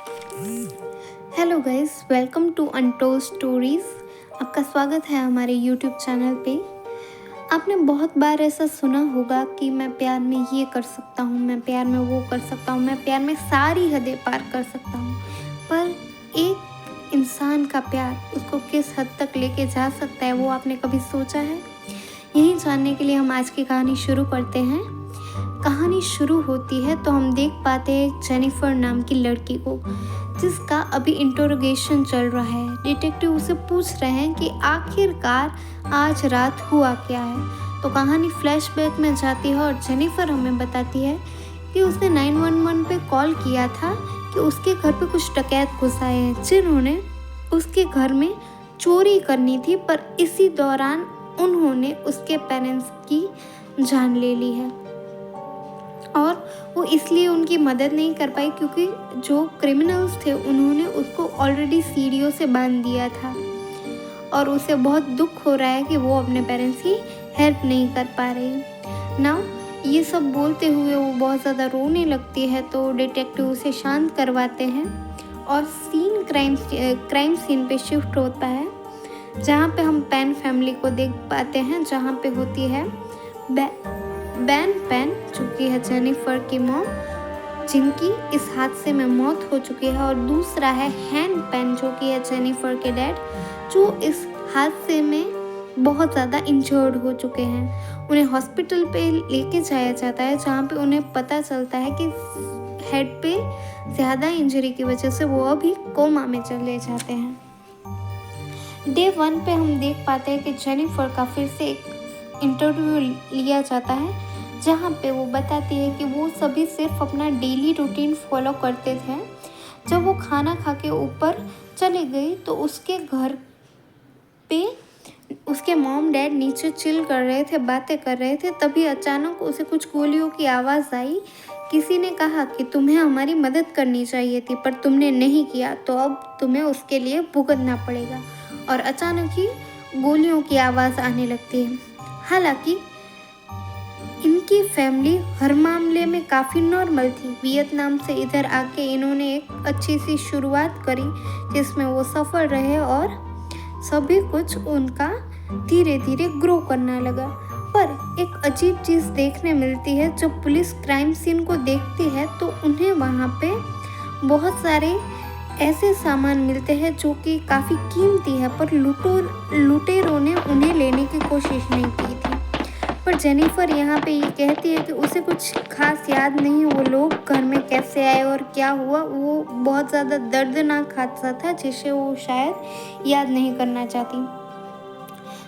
Hello guys, welcome to untold stories. आपका स्वागत है हमारे यूट्यूब चैनल पे। आपने बहुत बार ऐसा सुना होगा कि मैं प्यार में ये कर सकता हूँ, मैं प्यार में वो कर सकता हूँ, मैं प्यार में सारी हदें पार कर सकता हूँ। पर एक इंसान का प्यार उसको किस हद तक लेके जा सकता है, वो आपने कभी सोचा है? यही जानने के लिए हम आज की कहानी शुरू करते हैं। कहानी शुरू होती है तो हम देख पाते हैं जेनिफर नाम की लड़की को, जिसका अभी इंटरोगेशन चल रहा है। डिटेक्टिव उसे पूछ रहे हैं कि आखिरकार आज रात हुआ क्या है। तो कहानी फ्लैशबैक में जाती है और जेनिफर हमें बताती है कि उसने 911 पे कॉल किया था कि उसके घर पे कुछ डकैत घुस आए हैं, जिन्होंने उसके घर में चोरी करनी थी। पर इसी दौरान उन्होंने उसके पेरेंट्स की जान ले ली है और वो इसलिए उनकी मदद नहीं कर पाई क्योंकि जो क्रिमिनल्स थे उन्होंने उसको ऑलरेडी सीढ़ियों से बांध दिया था और उसे बहुत दुख हो रहा है कि वो अपने पेरेंट्स की हेल्प नहीं कर पा रही। नाउ ये सब बोलते हुए वो बहुत ज़्यादा रोने लगती है, तो डिटेक्टिव उसे शांत करवाते हैं और सीन क्राइम सीन पे शिफ्ट होता है, जहाँ पे हम पेन फैमिली को देख पाते हैं, जहाँ पे होती है बैन पेन, जो कि है जेनिफर की मॉम, जिनकी इस हादसे में मौत हो चुकी है, और दूसरा है हैन पेन, जो कि है जेनिफर के डैड, जो इस हादसे में बहुत ज़्यादा इंजर्ड हो चुके हैं। उन्हें हॉस्पिटल पे लेके जाया जाता है, जहाँ पे उन्हें पता चलता है कि हेड पे ज़्यादा इंजरी की वजह से वो अभी कोमा में चले जाते हैं। डे 1 पे हम देख पाते हैं कि जेनिफर का फिर से एक इंटरव्यू लिया जाता है, जहाँ पे वो बताती है कि वो सभी सिर्फ अपना डेली रूटीन फॉलो करते थे। जब वो खाना खा के ऊपर चले गई तो उसके घर पे उसके मॉम डैड नीचे चिल कर रहे थे, बातें कर रहे थे। तभी अचानक उसे कुछ गोलियों की आवाज़ आई। किसी ने कहा कि तुम्हें हमारी मदद करनी चाहिए थी, पर तुमने नहीं किया, तो अब तुम्हें उसके लिए भुगतना पड़ेगा। और अचानक ही गोलियों की आवाज़ आने लगती है। हालांकि इनकी फैमिली हर मामले में काफ़ी नॉर्मल थी। वियतनाम से इधर आके इन्होंने एक अच्छी सी शुरुआत करी, जिसमें वो सफल रहे और सभी कुछ उनका धीरे धीरे ग्रो करना लगा। पर एक अजीब चीज़ देखने मिलती है। जब पुलिस क्राइम सीन को देखती है तो उन्हें वहाँ पे बहुत सारे ऐसे सामान मिलते हैं जो कि काफ़ी कीमती है, पर लुटेरों ने उन्हें लेने की कोशिश नहीं की थी। पर जेनिफर यहाँ पे ये कहती है कि उसे कुछ खास याद नहीं, वो लोग घर में कैसे आए और क्या हुआ। वो बहुत ज़्यादा दर्दनाक हादसा था जिसे वो शायद याद नहीं करना चाहती।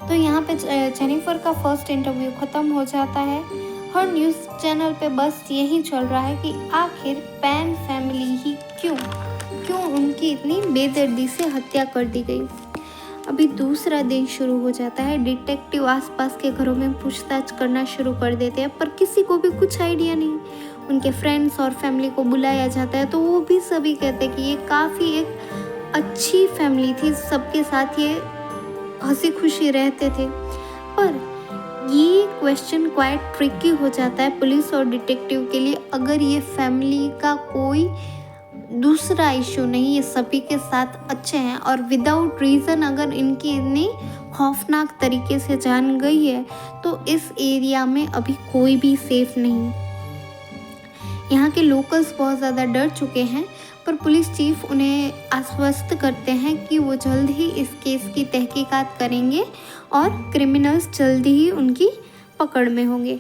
तो यहाँ पे जेनिफर का फर्स्ट इंटरव्यू ख़त्म हो जाता है। हर न्यूज़ चैनल पे बस यही चल रहा है कि आखिर पैन फैमिली ही क्यों उनकी इतनी बेदर्दी से हत्या कर दी गई। अभी दूसरा दिन शुरू हो जाता है। डिटेक्टिव आसपास के घरों में पूछताछ करना शुरू कर देते हैं, पर किसी को भी कुछ आइडिया नहीं। उनके फ्रेंड्स और फैमिली को बुलाया जाता है तो वो भी सभी कहते हैं कि ये काफ़ी एक अच्छी फैमिली थी, सबके साथ ये हंसी खुशी रहते थे। पर ये क्वेश्चन क्वाइट ट्रिकी हो जाता है पुलिस और डिटेक्टिव के लिए। अगर ये फैमिली का कोई दूसरा इशू नहीं, ये सभी के साथ अच्छे हैं और विदाउट रीज़न अगर इनकी इतनी खौफनाक तरीके से जान गई है, तो इस एरिया में अभी कोई भी सेफ नहीं। यहाँ के लोकल्स बहुत ज़्यादा डर चुके हैं, पर पुलिस चीफ उन्हें आश्वस्त करते हैं कि वो जल्द ही इस केस की तहकीकात करेंगे और क्रिमिनल्स जल्द ही उनकी पकड़ में होंगे।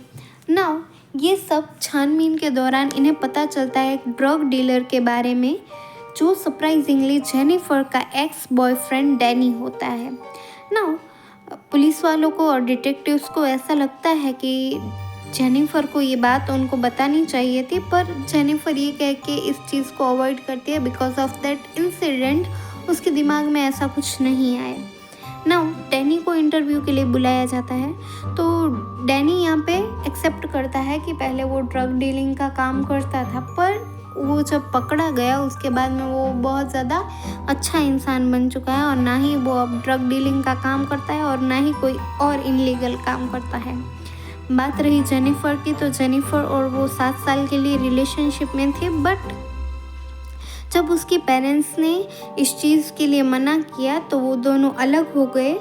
नाउ ये सब छानबीन के दौरान इन्हें पता चलता है एक ड्रग डीलर के बारे में, जो सरप्राइजिंगली जेनिफर का एक्स बॉयफ्रेंड डैनी होता है। नाउ पुलिस वालों को और डिटेक्टिव्स को ऐसा लगता है कि जेनिफर को ये बात उनको बतानी चाहिए थी, पर जेनिफर ये कह के इस चीज़ को अवॉइड करती है। बिकॉज ऑफ दैट इंसिडेंट उसके दिमाग में ऐसा कुछ नहीं आया। नाउ डैनी को इंटरव्यू के लिए बुलाया जाता है, तो डैनी यहाँ पे एक्सेप्ट करता है कि पहले वो ड्रग डीलिंग का काम करता था, पर वो जब पकड़ा गया उसके बाद में वो बहुत ज़्यादा अच्छा इंसान बन चुका है और ना ही वो अब ड्रग डीलिंग का काम करता है और ना ही कोई और इनलीगल काम करता है। बात रही जेनिफर की, तो जेनिफर और वो 7 साल के लिए रिलेशनशिप में थे, बट जब उसके पेरेंट्स ने इस चीज़ के लिए मना किया तो वो दोनों अलग हो गए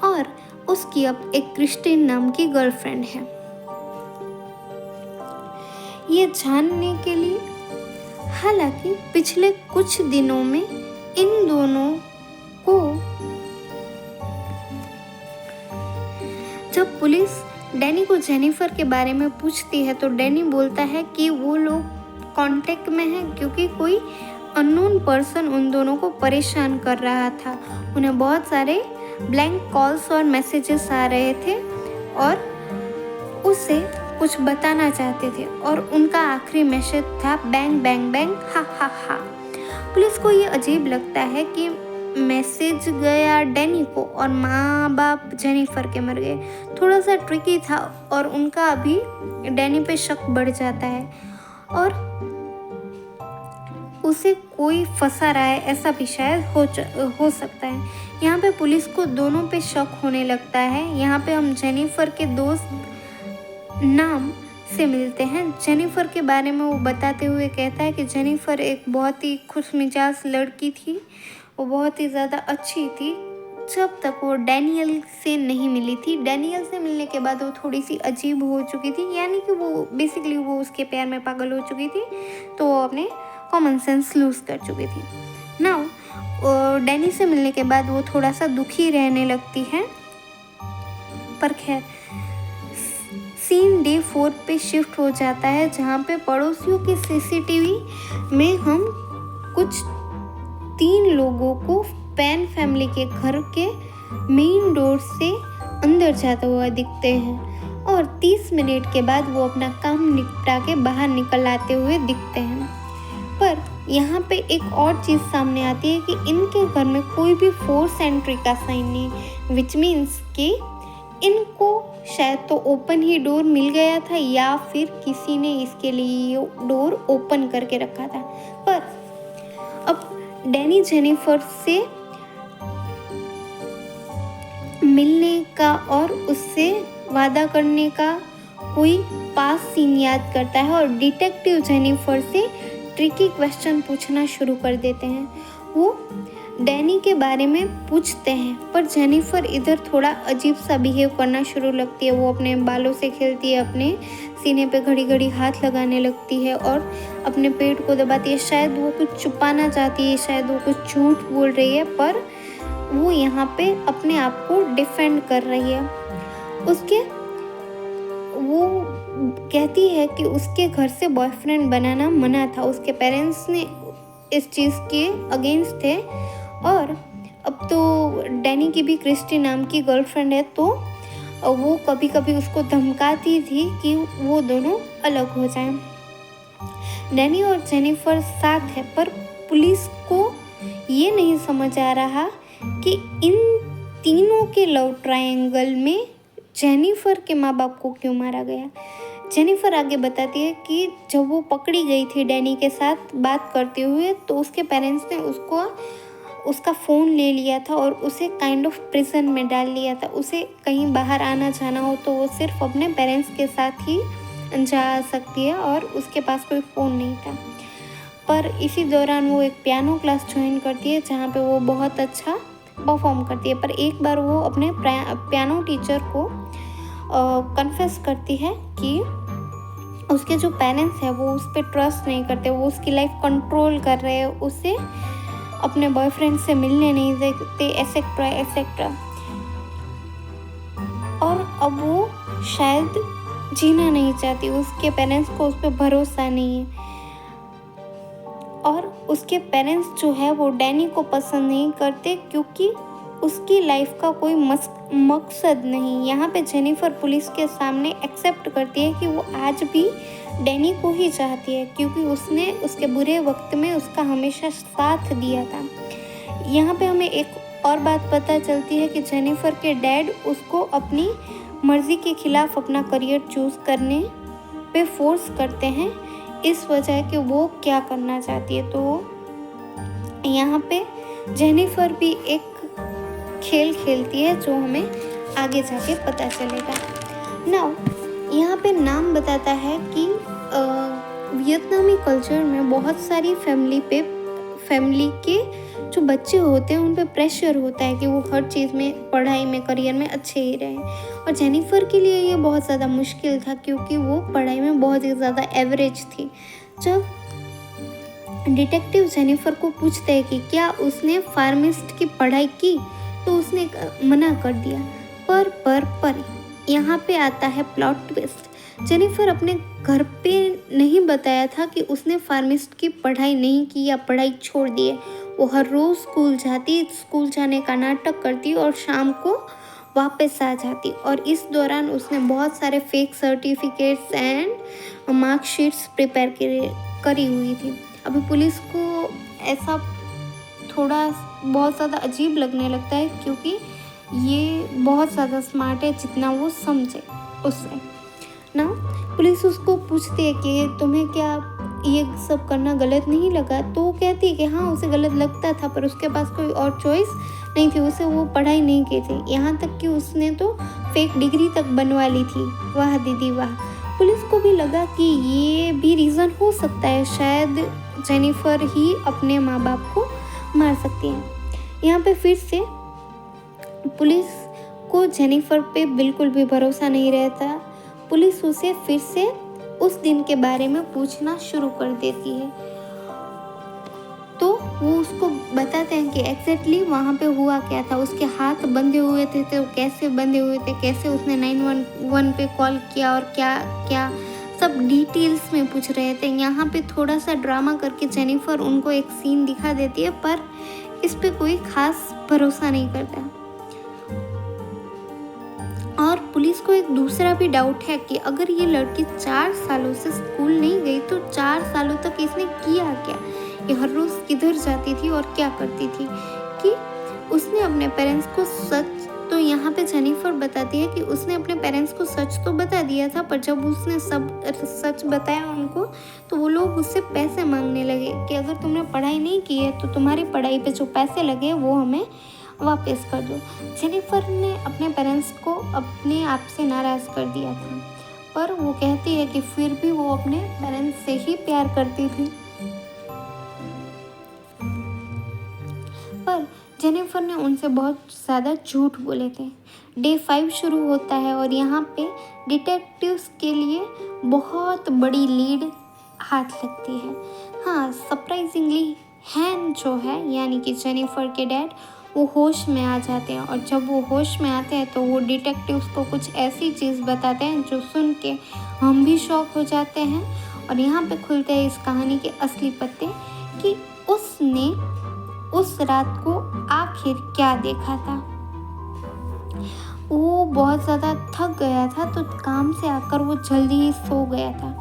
और उसकी अब एक क्रिस्टीन नाम की गर्लफ्रेंड है। ये जानने के लिए हालांकि पिछले कुछ दिनों में इन दोनों को जब पुलिस डैनी को जेनिफर के बारे में पूछती है तो डैनी बोलता है कि वो लोग कांटेक्ट में हैं क्योंकि कोई अननोन पर्सन उन दोनों को परेशान कर रहा था। उन्हें बहुत सारे ब्लैंक कॉल्स और मैसेजेस आ रहे थे और उसे कुछ बताना चाहते थे और उनका आखिरी मैसेज था बैंग बैंग बैंग हा हा हा। पुलिस को ये अजीब लगता है कि मैसेज गया डैनी को और माँ बाप जेनिफर के मर गए। थोड़ा सा ट्रिकी था और उनका अभी डैनी पे शक बढ़ जाता है और उसे कोई फंसा रहा है ऐसा भी शायद हो सकता है। यहाँ पे पुलिस को दोनों पे शक होने लगता है। यहाँ पे हम जेनिफर के दोस्त नाम से मिलते हैं। जेनिफर के बारे में वो बताते हुए कहता है कि जेनिफर एक बहुत ही खुशमिजाज लड़की थी, वो बहुत ही ज़्यादा अच्छी थी जब तक वो डैनियल से नहीं मिली थी। डैनियल से मिलने के बाद वो थोड़ी सी अजीब हो चुकी थी, यानी कि वो बेसिकली वो उसके प्यार में पागल हो चुकी थी, तो वो अपने कॉमन सेंस लूज़ कर चुकी थी। नाउ डैनी से मिलने के बाद वो थोड़ा सा दुखी रहने लगती है। पर खैर सीन डे 4 पे शिफ्ट हो जाता है जहाँ पे पड़ोसियों के सीसीटीवी में हम कुछ 3 लोगों को पैन फैमिली के घर के मेन डोर से अंदर जाता हुआ दिखते हैं और 30 मिनट के बाद वो अपना काम निपटा के बाहर निकल आते हुए दिखते हैं। पर यहाँ पे एक और चीज़ सामने आती है कि इनके घर में कोई भी फोर्स एंट्री का साइन नहीं, विच मीन्स कि इनको शायद तो ओपन ही डोर मिल गया था या फिर किसी ने इसके लिए डोर ओपन करके रखा था। पर अब डैनी जेनिफर से मिलने का और उससे वादा करने का कोई पास सीन याद करता है और डिटेक्टिव जेनिफर से ट्रिकी क्वेश्चन पूछना शुरू कर देते हैं। वो डैनी के बारे में पूछते हैं पर जेनिफर इधर थोड़ा अजीब सा बिहेव करना शुरू लगती है। वो अपने बालों से खेलती है, अपने सीने पे घड़ी घड़ी हाथ लगाने लगती है और अपने पेट को दबाती है। शायद वो कुछ छुपाना चाहती है, शायद वो कुछ झूठ बोल रही है, पर वो यहाँ पे अपने आप को डिफेंड कर रही है। वो कहती है कि उसके घर से बॉयफ्रेंड बनाना मना था, उसके पेरेंट्स ने इस चीज़ के अगेंस्ट थे और अब तो डैनी की भी क्रिस्टी नाम की गर्लफ्रेंड है, तो वो कभी कभी उसको धमकाती थी कि वो दोनों अलग हो जाएं। डैनी और जेनिफर साथ है पर पुलिस को ये नहीं समझ आ रहा कि इन तीनों के लव ट्रायंगल में जेनिफर के माँ बाप को क्यों मारा गया। जेनिफर आगे बताती है कि जब वो पकड़ी गई थी डैनी के साथ बात करते हुए तो उसके पेरेंट्स ने उसका फ़ोन ले लिया था और उसे काइंड ऑफ प्रिजन में डाल लिया था। उसे कहीं बाहर आना जाना हो तो वो सिर्फ अपने पेरेंट्स के साथ ही जा सकती है और उसके पास कोई फ़ोन नहीं था। पर इसी दौरान वो एक पियानो क्लास ज्वाइन करती है जहाँ पे वो बहुत अच्छा परफॉर्म करती है। पर एक बार वो अपने पियानो टीचर को कन्फेस करती है कि उसके जो पेरेंट्स हैं वो उस पर ट्रस्ट नहीं करते, वो उसकी लाइफ कंट्रोल कर रहे हैं, उसे अपने बॉयफ्रेंड से मिलने नहीं देते, एसेट्रा एसेट्रा। और अब वो शायद जीना नहीं चाहती, उसके पेरेंट्स को उस पर भरोसा नहीं है और उसके पेरेंट्स जो है वो डैनी को पसंद नहीं करते क्योंकि उसकी लाइफ का कोई मकसद नहीं। यहाँ पे जेनिफर पुलिस के सामने एक्सेप्ट करती है कि वो आज भी डैनी को ही चाहती है क्योंकि उसने उसके बुरे वक्त में उसका हमेशा साथ दिया था। यहाँ पे हमें एक और बात पता चलती है कि जेनिफर के डैड उसको अपनी मर्ज़ी के खिलाफ अपना करियर चूज़ करने पे फोर्स करते हैं इस वजह कि वो क्या करना चाहती है। तो यहाँ पे जेनिफर भी एक खेल खेलती है जो हमें आगे जाके पता चलेगा। नाउ यहाँ पे नाम बताता है कि वियतनामी कल्चर में बहुत सारी फैमिली के जो बच्चे होते हैं उन पे प्रेशर होता है कि वो हर चीज़ में, पढ़ाई में, करियर में अच्छे ही रहें। और जेनिफर के लिए ये बहुत ज़्यादा मुश्किल था क्योंकि वो पढ़ाई में बहुत ही ज़्यादा एवरेज थी। जब डिटेक्टिव जेनिफर को पूछते हैं कि क्या उसने फार्मिस्ट की पढ़ाई की, तो उसने मना कर दिया। पर यहाँ पे आता है प्लॉट ट्विस्ट। जेनिफर अपने घर पे नहीं बताया था कि उसने फार्मिस्ट की पढ़ाई नहीं की या पढ़ाई छोड़ दी है। वो हर रोज़ स्कूल जाती, स्कूल जाने का नाटक करती और शाम को वापस आ जाती, और इस दौरान उसने बहुत सारे fake certificates and marksheets prepare करी हुई थी। अभी पुलिस को ऐसा थोड़ा बहुत ज़्यादा अजीब लगने लगता है क्योंकि ये बहुत ज़्यादा स्मार्ट है जितना वो समझे उससे ना। पुलिस उसको पूछती है कि तुम्हें क्या ये सब करना गलत नहीं लगा, तो वो कहती है कि हाँ उसे गलत लगता था पर उसके पास कोई और चॉइस नहीं थी, उसे वो पढ़ाई नहीं की थी, यहाँ तक कि उसने तो फेक डिग्री तक बनवा ली थी। वाह दीदी वाह। पुलिस को भी लगा कि ये भी रीज़न हो सकता है, शायद जेनिफर ही अपने माँ बाप को मार सकती है। यहाँ पे फिर से पुलिस को जेनिफर पे बिल्कुल भी भरोसा नहीं रहता। पुलिस उसे फिर से उस दिन के बारे में पूछना शुरू कर देती है, तो वो उसको बताते हैं कि एग्जैक्टली वहाँ पे हुआ क्या था, उसके हाथ बंधे हुए थे तो कैसे बंधे हुए थे, कैसे उसने 911 पे कॉल किया और क्या क्या सब डिटेल्स में पूछ रहे थे। यहाँ पे थोड़ा सा ड्रामा करके जेनिफर उनको एक सीन दिखा देती है, पर इस पे कोई खास भरोसा नहीं करता। और पुलिस को एक दूसरा भी डाउट है कि अगर ये लड़की 4 सालों से स्कूल नहीं गई तो 4 सालों तक इसने किया क्या, ये हर रोज़ किधर जाती थी और क्या करती थी, कि उसने अपने पेरेंट्स को सच, तो यहाँ पे जेनिफर बताती है कि उसने अपने पेरेंट्स को सच तो बता दिया था, पर जब उसने सब सच बताया उनको तो वो लोग उससे पैसे मांगने लगे कि अगर तुमने पढ़ाई नहीं की है तो तुम्हारी पढ़ाई पे जो पैसे लगे वो हमें वापस कर दो। जेनिफर ने अपने पेरेंट्स को अपने आप से नाराज़ कर दिया था, पर वो कहती है कि फिर भी वो अपने पेरेंट्स से ही प्यार करती थी। पर जेनिफर ने उनसे बहुत ज़्यादा झूठ बोले थे। डे 5 शुरू होता है और यहाँ पे डिटेक्टिव्स के लिए बहुत बड़ी लीड हाथ लगती है। हाँ, सरप्राइजिंगली हैन जो है यानी कि जेनिफर के डैड, वो होश में आ जाते हैं, और जब वो होश में आते हैं तो वो डिटेक्टिव्स को कुछ ऐसी चीज़ बताते हैं जो सुन के हम भी शॉक हो जाते हैं। और यहाँ पे खुलते हैं इस कहानी के असली पत्ते कि उसने उस रात को आखिर क्या देखा था। वो बहुत ज़्यादा थक गया था तो काम से आकर वो जल्दी ही सो गया था।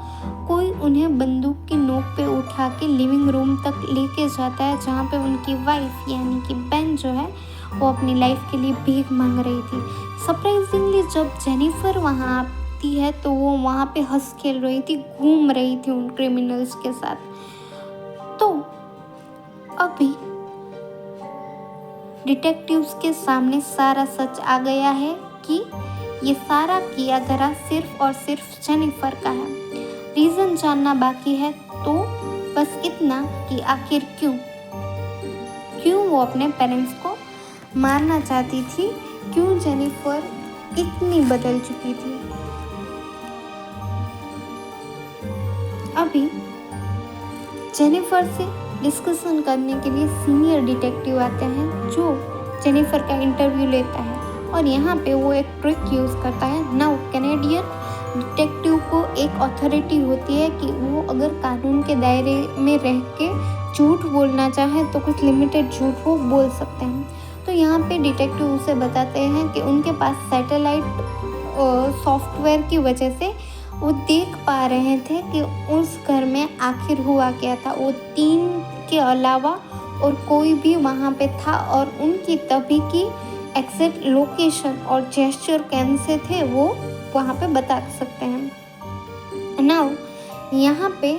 कोई उन्हें बंदूक की नोक पे उठा के लिविंग रूम तक लेके जाता है जहाँ पे उनकी वाइफ यानी कि बेन जो है वो अपनी लाइफ के लिए भीख मांग रही थी। सरप्राइजिंगली जब जेनिफर वहाँ आती है तो वो वहाँ पे हंस खेल रही थी, घूम रही थी उन क्रिमिनल्स के साथ। तो अभी डिटेक्टिव्स के सामने सारा सच आ गया है कि ये सारा किया धरा सिर्फ और सिर्फ जेनिफर का है। रीज़न जानना बाकी है, तो बस इतना कि आखिर क्यों वो अपने पेरेंट्स को मारना चाहती थी, क्यों जेनिफर इतनी बदल चुकी थी। अभी जेनिफर से डिस्कशन करने के लिए सीनियर डिटेक्टिव आते हैं जो जेनिफर का इंटरव्यू लेता है, और यहाँ पे वो एक ट्रिक यूज़ करता है। नाउ कैनेडियन डिटेक्टिव को एक अथॉरिटी होती है कि वो अगर कानून के दायरे में रह के झूठ बोलना चाहे तो कुछ लिमिटेड झूठ वो बोल सकते हैं। तो यहाँ पे डिटेक्टिव उसे बताते हैं कि उनके पास सैटेलाइट सॉफ्टवेयर की वजह से वो देख पा रहे थे कि उस घर में आखिर हुआ क्या था। वो 3 के अलावा और कोई भी वहाँ पे था, और उनकी तभी की एग्जैक्ट लोकेशन और जेस्चर कैसे थे वो वहाँ पे बता सकते हैं। नाउ यहाँ पे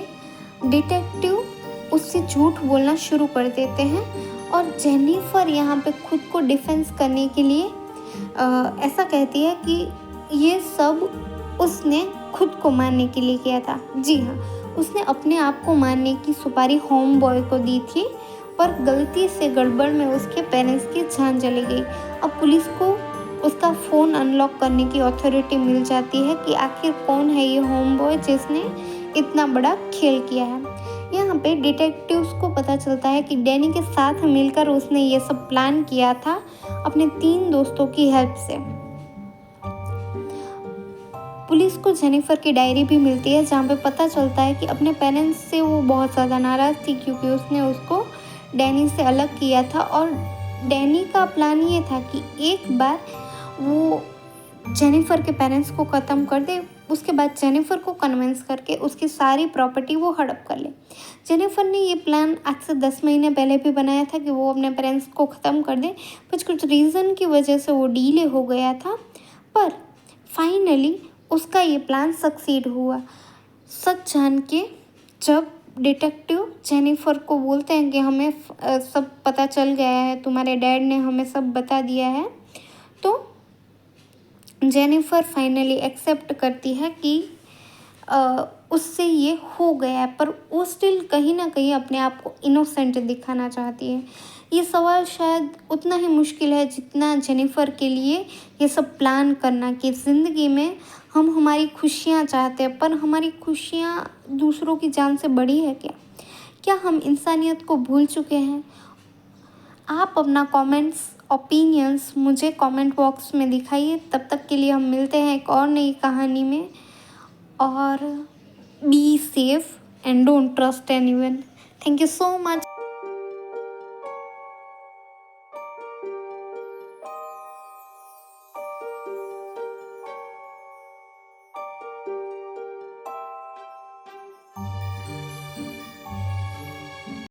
डिटेक्टिव उससे झूठ बोलना शुरू कर देते हैं, और जेनिफर यहाँ पे खुद को डिफेंस करने के लिए ऐसा कहती है कि ये सब उसने खुद को मारने के लिए किया था। जी हाँ, उसने अपने आप को मारने की सुपारी होम बॉय को दी थी, पर गलती से गड़बड़ में उसके पेरेंट्स की जान चली गई। अब पुलिस को उसका फ़ोन अनलॉक करने की अथॉरिटी मिल जाती है कि आखिर कौन है ये होम बॉय जिसने इतना बड़ा खेल किया है। यहाँ पे डिटेक्टिव्स को पता चलता है कि डैनी के साथ मिलकर उसने ये सब प्लान किया था अपने 3 दोस्तों की हेल्प से। पुलिस को जेनिफर की डायरी भी मिलती है जहाँ पे पता चलता है कि अपने पेरेंट्स से वो बहुत ज़्यादा नाराज़ थी क्योंकि उसने उसको डैनी से अलग किया था और डैनी का प्लान ये था कि एक बार वो जेनिफर के पेरेंट्स को ख़त्म कर दे, उसके बाद जेनिफर को कन्विंस करके उसकी सारी प्रॉपर्टी वो हड़प कर ले। जेनिफर ने ये प्लान आज से 10 महीने पहले भी बनाया था कि वो अपने पेरेंट्स को ख़त्म कर दे, कुछ रीज़न की वजह से वो डीले हो गया था, पर फाइनली उसका ये प्लान सक्सीड हुआ। सच जान के जब डिटेक्टिव जेनिफर को बोलते हैं कि हमें सब पता चल गया है, तुम्हारे डैड ने हमें सब बता दिया है, तो जेनिफर फाइनली एक्सेप्ट करती है कि उससे ये हो गया है, पर वो स्टिल कहीं ना कहीं अपने आप को इनोसेंट दिखाना चाहती है। ये सवाल शायद उतना ही मुश्किल है जितना जेनिफर के लिए ये सब प्लान करना कि ज़िंदगी में हम हमारी खुशियाँ चाहते हैं, पर हमारी खुशियाँ दूसरों की जान से बड़ी है क्या? क्या हम इंसानियत को भूल चुके हैं? आप अपना कमेंट्स ओपिनियंस मुझे कमेंट बॉक्स में दिखाइए। तब तक के लिए हम मिलते हैं एक और नई कहानी में, और be safe and don't trust anyone. Thank you so much.